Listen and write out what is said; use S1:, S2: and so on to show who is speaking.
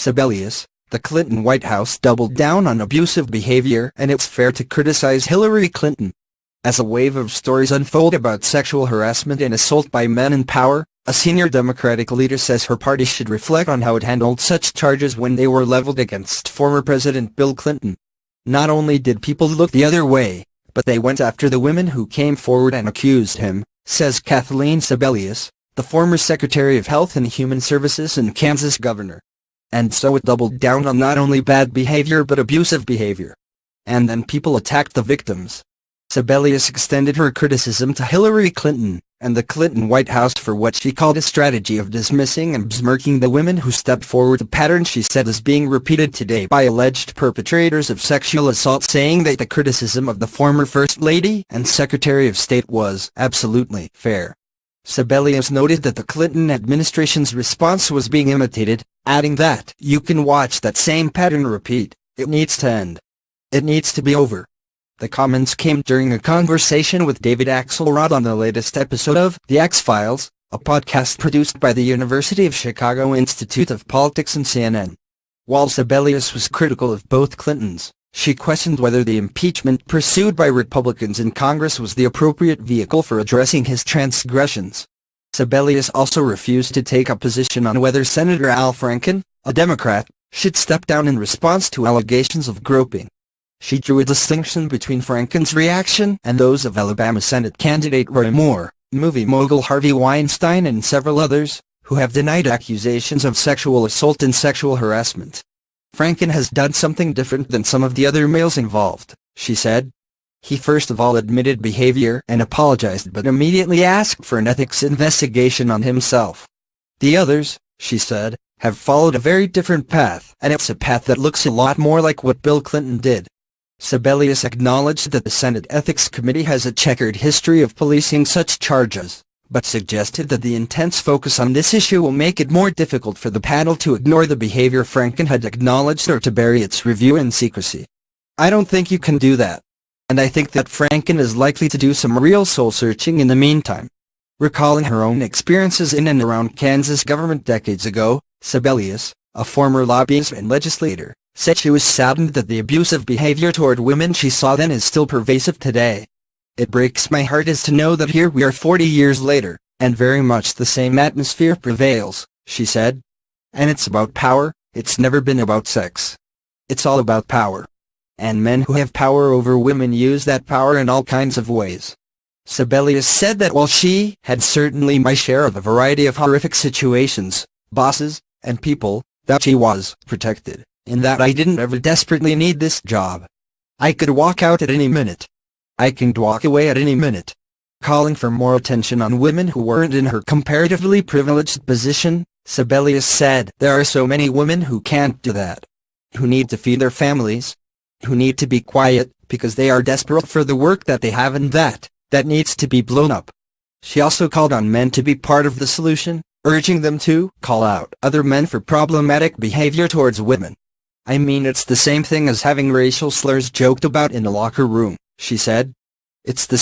S1: Sebelius, the Clinton White House doubled down on abusive behavior, and it's fair to criticize Hillary Clinton. As a wave of stories unfold about sexual harassment and assault by men in power, a senior Democratic leader says her party should reflect on how it handled such charges when they were leveled against former President Bill Clinton. Not only did people look the other way, but they went after the women who came forward and accused him, says Kathleen Sebelius, the former Secretary of Health and Human Services and Kansas governor. And so it doubled down on not only bad behavior but abusive behavior. And then people attacked the victims. Sebelius extended her criticism to Hillary Clinton and the Clinton White House for what she called a strategy of dismissing and besmirking the women who stepped forward, a pattern she said is being repeated today by alleged perpetrators of sexual assault, saying that the criticism of the former First Lady and Secretary of State was absolutely fair. Sebelius noted that the Clinton administration's response was being imitated, adding that you can watch that same pattern repeat. It needs to end. It needs to be over. The comments came during a conversation with David Axelrod on the latest episode of The X-Files, a podcast produced by the University of Chicago Institute of Politics and CNN. While Sebelius was critical of both Clintons, she questioned whether the impeachment pursued by Republicans in Congress was the appropriate vehicle for addressing his transgressions. Sebelius also refused to take a position on whether Senator Al Franken, a Democrat, should step down in response to allegations of groping. She drew a distinction between Franken's reaction and those of Alabama Senate candidate Roy Moore, movie mogul Harvey Weinstein, and several others, who have denied accusations of sexual assault and sexual harassment. Franken has done something different than some of the other males involved, she said. He first of all admitted behavior and apologized, but immediately asked for an ethics investigation on himself. The others, she said, have followed a very different path, and it's a path that looks a lot more like what Bill Clinton did. Sebelius acknowledged that the Senate Ethics Committee has a checkered history of policing such charges, but suggested that the intense focus on this issue will make it more difficult for the panel to ignore the behavior Franken had acknowledged or to bury its review in secrecy. I don't think you can do that. And I think that Franken is likely to do some real soul-searching in the meantime. Recalling her own experiences in and around Kansas government decades ago, Sebelius, a former lobbyist and legislator, said she was saddened that the abusive behavior toward women she saw then is still pervasive today. It breaks my heart to know that here we are 40 years later, and very much the same atmosphere prevails, she said. And it's about power, it's never been about sex. It's all about power. And men who have power over women use that power in all kinds of ways. Sebelius said that while she had certainly my share of a variety of horrific situations, bosses, and people, that she was protected, in that I didn't ever desperately need this job. I could walk out at any minute. I can walk away at any minute. Calling for more attention on women who weren't in her comparatively privileged position, Sebelius said, there are so many women who can't do that. Who need to feed their families. Who need to be quiet, because they are desperate for the work that they have, and that needs to be blown up. She also called on men to be part of the solution, urging them to call out other men for problematic behavior towards women. I mean, it's the same thing as having racial slurs joked about in a locker room, she said. It's the